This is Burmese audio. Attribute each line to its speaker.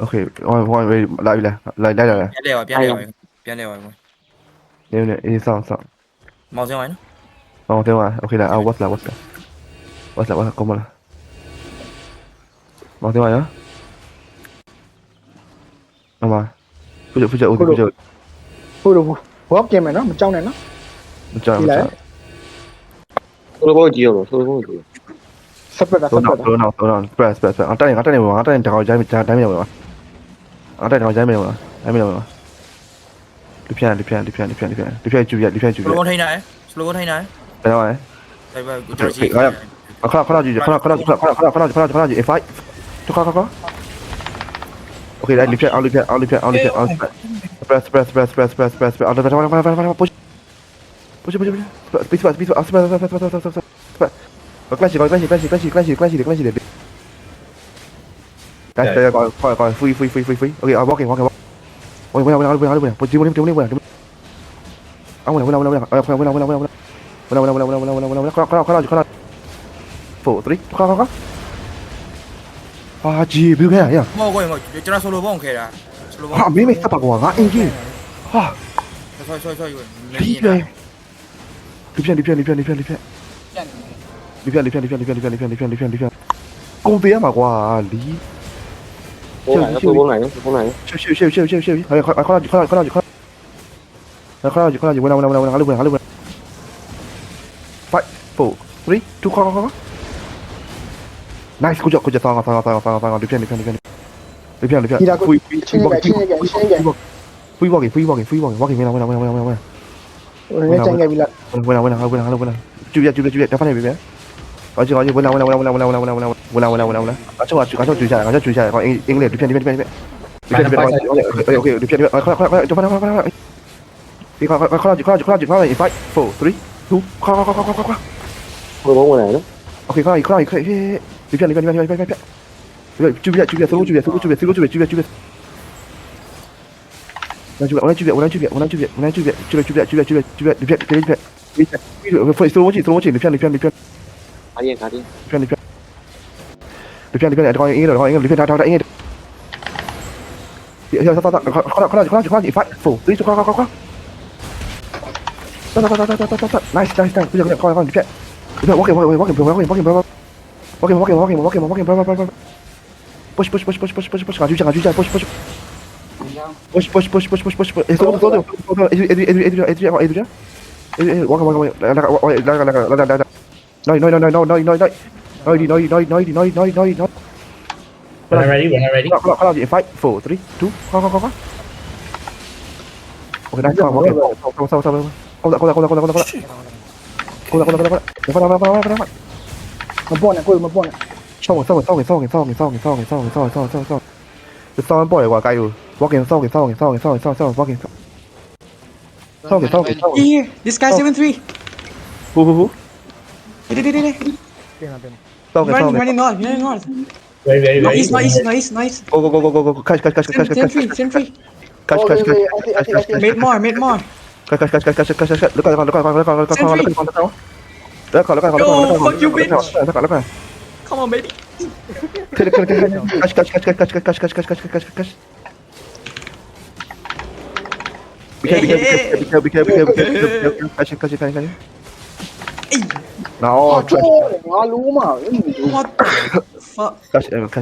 Speaker 1: Okay, one way, like, like,
Speaker 2: ပြန်လဲပါ
Speaker 1: it sounds,
Speaker 2: မောင်စင်းဝိုင်းနော်
Speaker 1: oh, there one, okay, like, what's that, come on, oh, there one, yeah, come on, put it,
Speaker 3: ဟုတ်တော့ဘောကင်မယ်နော်မကြောက်နဲ့နော်
Speaker 1: ကြည့်လိုက်
Speaker 4: ဆိုတော့ကြည့်ရတော့ဆိုတော့ကြည့်
Speaker 3: ဆက်ပတ်တာဆက်ပတ်တာ
Speaker 1: တော့ press အတိုင်းတကောက်ကြိုင်းတိုင်းမြောက်ပါအတိုင်းတကောက်ကြိုင်းမြောက်ပါတိုင်းမြောက်ပါဒီဖြန်ကျူရ
Speaker 2: စလိုဘုံထိန်းနိုင်စလိုဘုံထိန်းနိုင်
Speaker 1: ဘယ်တော့လဲ
Speaker 2: ဒါပေမဲ့ကျွန်တော်ကြည့်
Speaker 1: ခဏကြည့် F5 တခါโอเคလိုက်ဖြန်press out of push speed clash guys free okay walking wait put you four three ah ji biểu cái này
Speaker 2: မောကိုကျွန်တော်ဆိုလိုဘုံခဲတာဆိုလိုဘုံ
Speaker 1: ha mimi sắp bạc quả ngã anh kia ha
Speaker 2: ဆွဲ
Speaker 1: điပြန်ကုန်သေးရမှာကွာလီ
Speaker 4: ဘုံနိုင်ဆိုဘုံနိုင်
Speaker 1: ရှေ့ခဏဝင်လာငါလို့5 4 3 2ခါ nice ကိုကြောက်ဆောင်းဒီပြန်ဖွီး walking ဝင်လာ
Speaker 3: ငါကြိုင်ခဲ့ပြီလား
Speaker 1: ကျူပြတဖက်နေပြီဗျာအချေဝင်လာအချေကျူကြအင်္ဂလိပ်ဒီပြန် okay ဒီပြန်ခါ 5 4 3 2ခါ
Speaker 4: ဘုံဝင်နိုင်နော်
Speaker 1: okay ခါဒီပြန်ကျူပြဆိုလို့ကျူပြ我来这边，你片，
Speaker 4: အားရင်ခါတင်း
Speaker 1: 你片，你片，他要快，4 3 快，nice，不要快，你片，walking，push，When
Speaker 5: I'm ready, when I'm ready.
Speaker 1: 5 4 3 2快，OK，来，walking，
Speaker 3: မပေါ်နဲ့ကိုမပေါ်နဲ့
Speaker 1: 收緊，波嚟話計要 walking，收緊，walking，
Speaker 6: Here, this guy 7-3.
Speaker 1: 呼，
Speaker 6: Here.
Speaker 1: 收緊
Speaker 6: Running north.
Speaker 5: Very.
Speaker 6: Nice.
Speaker 1: Go catch
Speaker 6: 10-3.
Speaker 1: catch
Speaker 6: Made more. Come on, baby.
Speaker 1: catch be careful no
Speaker 3: ငါလုံးမ
Speaker 6: What the fuck?
Speaker 1: catch